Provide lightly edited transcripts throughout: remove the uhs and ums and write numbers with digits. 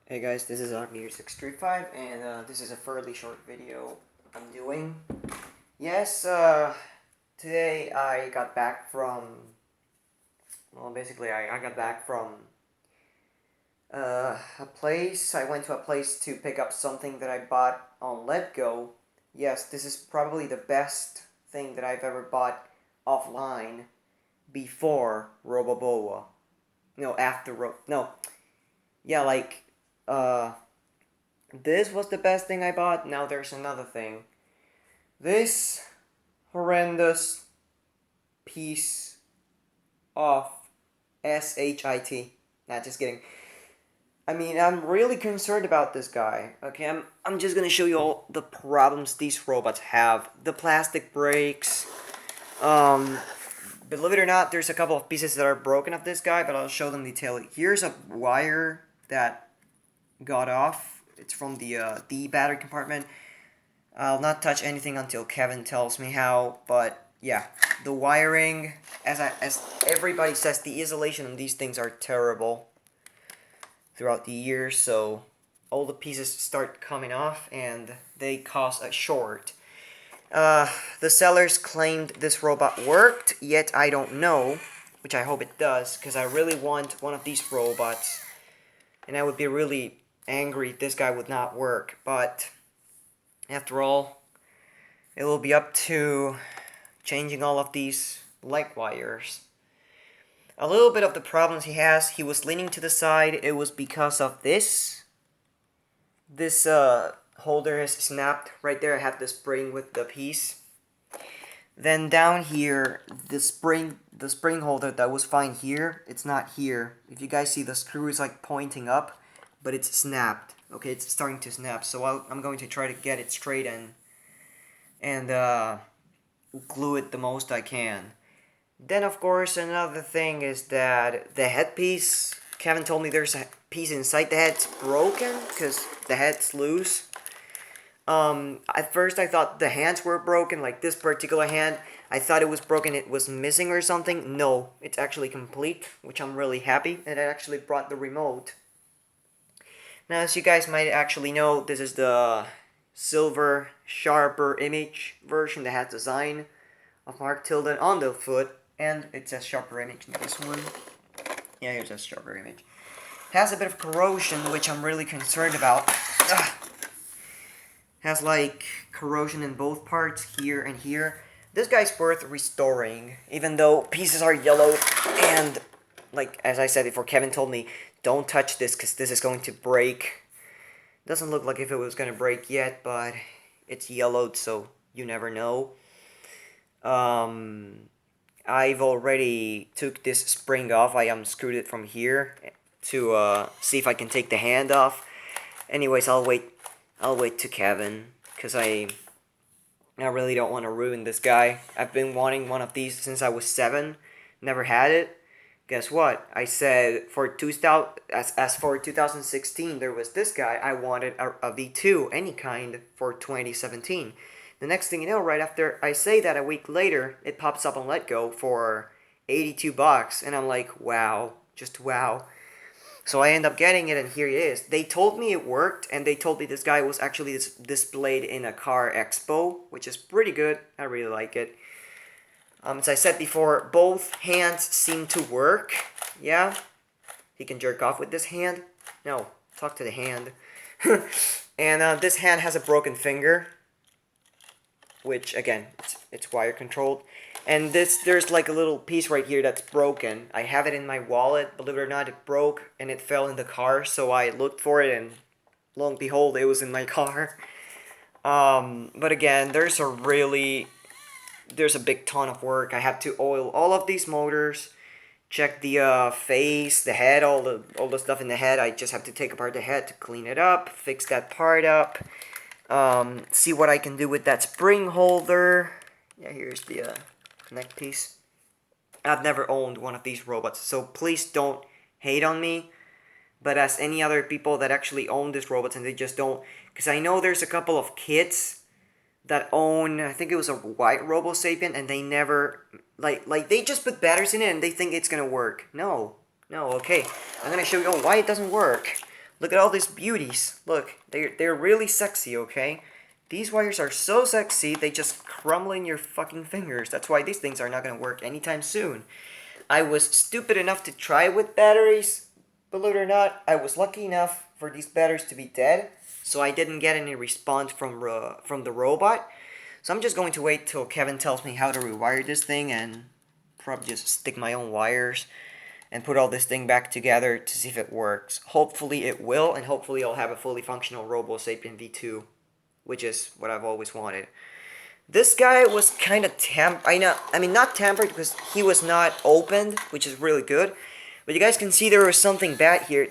Hey guys, this is Armir635 and this is a fairly short video I'm doing. Yes, today I got back from, basically I got back from a place. I went to a place to pick up something that I bought on letgo. Yes, this is probably the best thing that I've ever bought offline before Roboboa. No, after no. Yeah, like, uh, this was the best thing I bought. Now there's another thing. This horrendous piece of shit. Nah, just kidding. I mean, I'm really concerned about this guy. Okay, I'm just gonna show you all the problems these robots have. The plastic breaks. Um, Believe it or not, there's a couple of pieces that are broken of this guy, but I'll show them detailedly. Here's a wire that got off. It's from the battery compartment. I'll not touch anything until Kevin tells me how, but yeah, the wiring, as everybody says, the isolation on these things are terrible throughout the years, so all the pieces start coming off and they cause a short. The sellers claimed this robot worked, yet I don't know, which I hope it does, because I really want one of these robots, and I would be really angry if this guy would not work, but after all, it will be up to changing all of these light wires. A little bit of the problems he was leaning to the side, it was because of this. This holder is snapped right there. I have the spring with the piece. Then down here, the spring holder that was fine here, it's not here. If you guys see, the screw is like pointing up, but it's snapped. Okay, it's starting to snap, so I'm going to try to get it straight and glue it the most I can. Then, of course, another thing is that the headpiece, Kevin told me there's a piece inside the head's broken because the head's loose. At first I thought the hands were broken, like this particular hand. I thought it was broken, it was missing or something. No, it's actually complete, which I'm really happy. And I actually brought the remote. Now, as you guys might actually know, this is the silver, sharper image version that has the design of Mark Tilden on the foot. And it says sharper image in this one. Yeah, here's a sharper image. Has a bit of corrosion, which I'm really concerned about. Ugh. Has like corrosion in both parts, here and here. This guy's worth restoring, even though pieces are yellowed. And like as I said before, Kevin told me, don't touch this because this is going to break. Doesn't look like if it was going to break yet, but it's yellowed, so you never know. I've already took this spring off. I unscrewed it from here to see if I can take the hand off. Anyways, I'll wait to Kevin because I really don't want to ruin this guy. I've been wanting one of these since I was 7. Never had it. Guess what? I said for 2000 as for 2016 there was this guy. I wanted a V2 any kind for 2017. The next thing you know, right after I say that, a week later, it pops up on letgo for $82, and I'm like, wow, just wow. So I end up getting it, and here it is. They told me it worked, and they told me this guy was actually displayed in a car expo, which is pretty good. I really like it. As I said before, both hands seem to work. Yeah, he can jerk off with this hand. No, talk to the hand. And this hand has a broken finger, which again, it's wire controlled. And there's like a little piece right here that's broken. I have it in my wallet. Believe it or not, it broke and it fell in the car. So I looked for it, and lo and behold, it was in my car. But again, there's a big ton of work. I have to oil all of these motors, check the face, the head, all the stuff in the head. I just have to take apart the head to clean it up, fix that part up. See what I can do with that spring holder. Yeah, here's the neck piece. I've never owned one of these robots, so please don't hate on me. But as any other people that actually own these robots and they just don't, because I know there's a couple of kids that own, I think it was a white Robo Sapien, and they never, like they just put batteries in it and they think it's gonna work. No, okay. I'm gonna show you why it doesn't work. Look at all these beauties. Look, they're really sexy, okay? These wires are so sexy, they just crumble in your fucking fingers. That's why these things are not gonna work anytime soon. I was stupid enough to try with batteries. Believe it or not, I was lucky enough for these batteries to be dead, so I didn't get any response from the robot. So I'm just going to wait till Kevin tells me how to rewire this thing and probably just stick my own wires and put all this thing back together to see if it works. Hopefully it will, and hopefully I'll have a fully functional Robo Sapien V2, which is what I've always wanted. This guy was kind of I mean not tampered because he was not opened, which is really good. But you guys can see there was something bad here.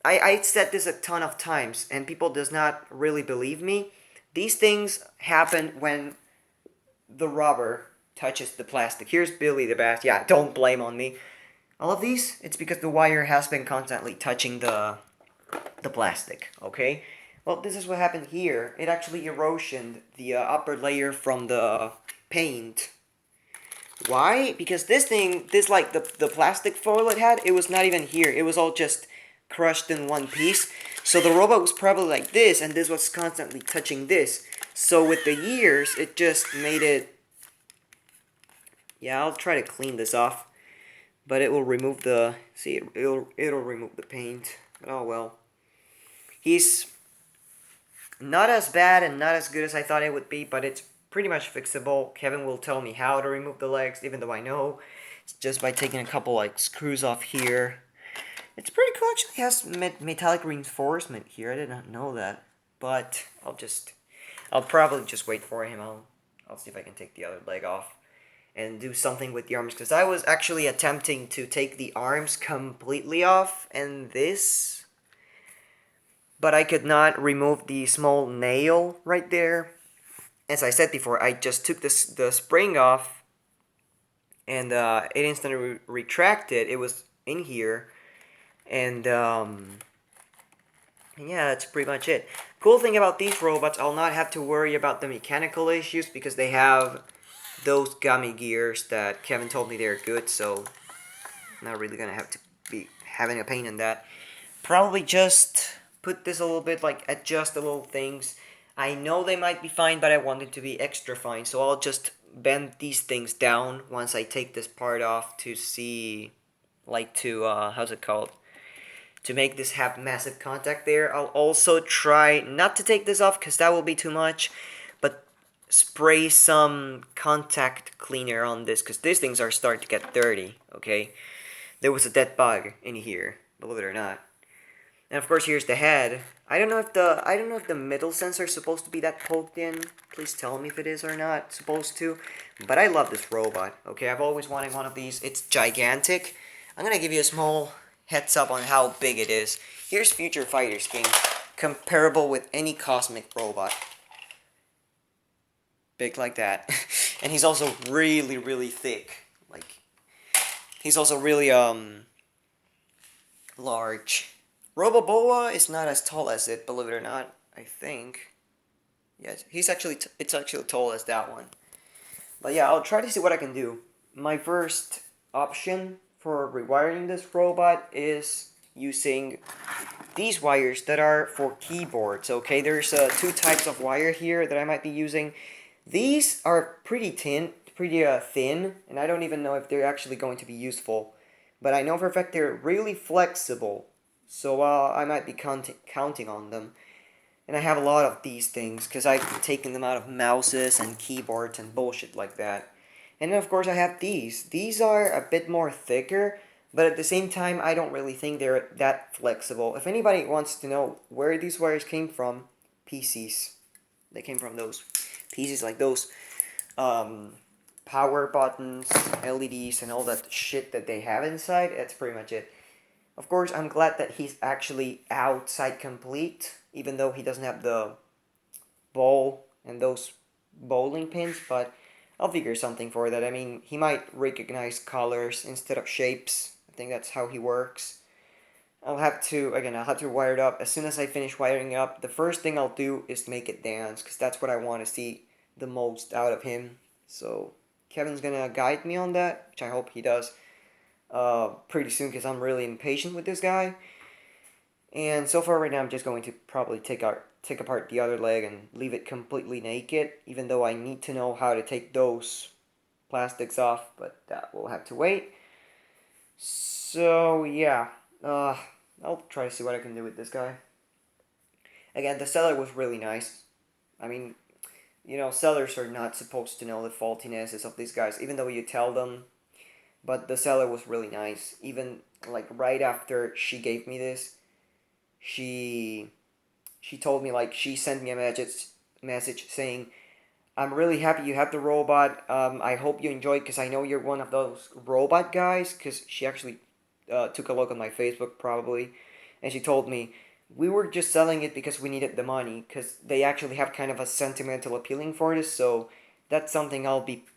I said this a ton of times, and people does not really believe me. These things happen when the rubber touches the plastic. Here's Billy the Bass. Yeah, don't blame on me. All of these, it's because the wire has been constantly touching the plastic, okay? Well, this is what happened here. It actually erosioned the upper layer from the paint. Why? Because this like the plastic foil it had, it was not even here. It was all just crushed in one piece. So the robot was probably like this, and this was constantly touching this. So with the years, it just made it... Yeah, I'll try to clean this off. But it will remove the... See, it'll remove the paint. Oh well. He's not as bad and not as good as I thought it would be, but it's pretty much fixable. Kevin will tell me how to remove the legs, even though I know. It's just by taking a couple like screws off here. It's pretty cool. Actually has metallic reinforcement here. I did not know that. But I'll probably just wait for him. I'll see if I can take the other leg off and do something with the arms, because I was actually attempting to take the arms completely off and this, but I could not remove the small nail right there. As I said before, I just took the spring off and it instantly retracted. It was in here, and yeah, that's pretty much it. Cool thing about these robots, I'll not have to worry about the mechanical issues because they have those gummy gears that Kevin told me they're good, so I'm not really gonna have to be having a pain in that. Probably just put this a little bit, like adjust the little things. I know they might be fine, but I want it to be extra fine, so I'll just bend these things down once I take this part off to see, like to, how's it called? To make this have massive contact there. I'll also try not to take this off because that will be too much, but spray some contact cleaner on this because these things are starting to get dirty, okay? There was a dead bug in here, believe it or not. And of course, here's the head. I don't know if the middle sensor is supposed to be that poked in. Please tell me if it is or not supposed to. But I love this robot. Okay, I've always wanted one of these. It's gigantic. I'm gonna give you a small heads up on how big it is. Here's Future Fighters game, comparable with any cosmic robot. Big like that. And he's also really, really thick. Like, he's also really large. Roboboa is not as tall as it, believe it or not. I think. Yes, it's actually tall as that one. But yeah, I'll try to see what I can do. My first option for rewiring this robot is using these wires that are for keyboards. Okay, there's two types of wire here that I might be using. These are pretty thin, and I don't even know if they're actually going to be useful. But I know for a fact they're really flexible, so I might be counting on them. And I have a lot of these things because I've taken them out of mouses and keyboards and bullshit like that. And then of course I have these. These are a bit more thicker, but at the same time I don't really think they're that flexible. If anybody wants to know where these wires came from, PCs. They came from those PCs, like those power buttons, LEDs, and all that shit that they have inside. That's pretty much it. Of course, I'm glad that he's actually outside complete, even though he doesn't have the ball and those bowling pins, but I'll figure something for that. I mean, he might recognize colors instead of shapes. I think that's how he works. I'll have to wire it up. As soon as I finish wiring up, the first thing I'll do is make it dance, because that's what I want to see the most out of him. So, Kevin's gonna guide me on that, which I hope he does pretty soon, because I'm really impatient with this guy. And so far right now I'm just going to probably take apart the other leg and leave it completely naked, even though I need to know how to take those plastics off, but that will have to wait. So yeah, I'll try to see what I can do with this guy. Again, the seller was really nice. I mean, sellers are not supposed to know the faultinesses of these guys, even though you tell them. But the seller was really nice. Even like right after she gave me this, she she told me, like, she sent me a message saying, "I'm really happy you have the robot. I hope you enjoy it because I know you're one of those robot guys." Because she actually took a look on my Facebook probably, and she told me we were just selling it because we needed the money because they actually have kind of a sentimental appealing for this. So that's something I'll keep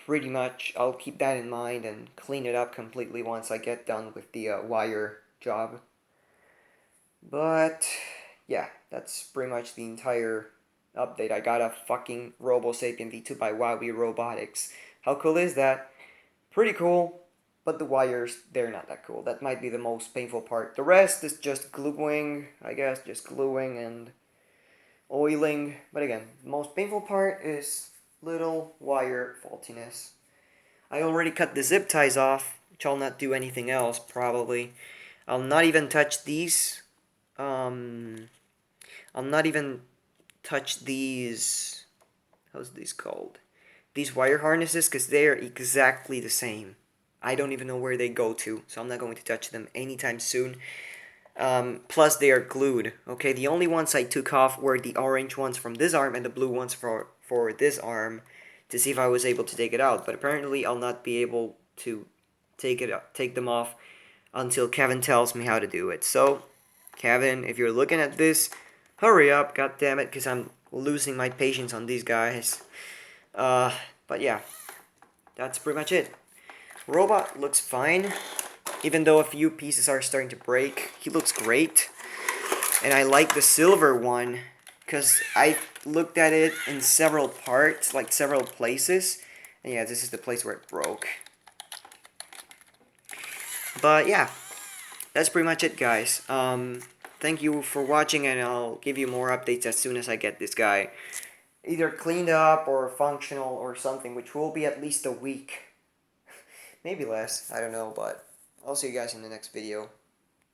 that in mind and clean it up completely once I get done with the wire job. But yeah, that's pretty much the entire update. I got a fucking Robo Sapien V2 by Wowie Robotics. How cool is that? Pretty cool, but the wires, they're not that cool. That might be the most painful part. The rest is just gluing, I guess, just gluing and oiling. But again, the most painful part is little wire faultiness. I already cut the zip ties off, which I'll not do anything else, probably. I'll not even touch these. Um, I'll not even touch these. How's these called? These wire harnesses, because they are exactly the same. I don't even know where they go to, so I'm not going to touch them anytime soon. Plus, they are glued. Okay, the only ones I took off were the orange ones from this arm and the blue ones for this arm to see if I was able to take it out. But apparently, I'll not be able to take them off until Kevin tells me how to do it. So, Kevin, if you're looking at this, hurry up, god damn it, because I'm losing my patience on these guys. Uh, but yeah, that's pretty much it. Robot looks fine, even though a few pieces are starting to break. He looks great, and I like the silver one, because I looked at it in several parts, like several places, and yeah, this is the place where it broke. But yeah, that's pretty much it, guys. Thank you for watching, and I'll give you more updates as soon as I get this guy either cleaned up or functional or something, which will be at least a week. Maybe less, I don't know, but I'll see you guys in the next video.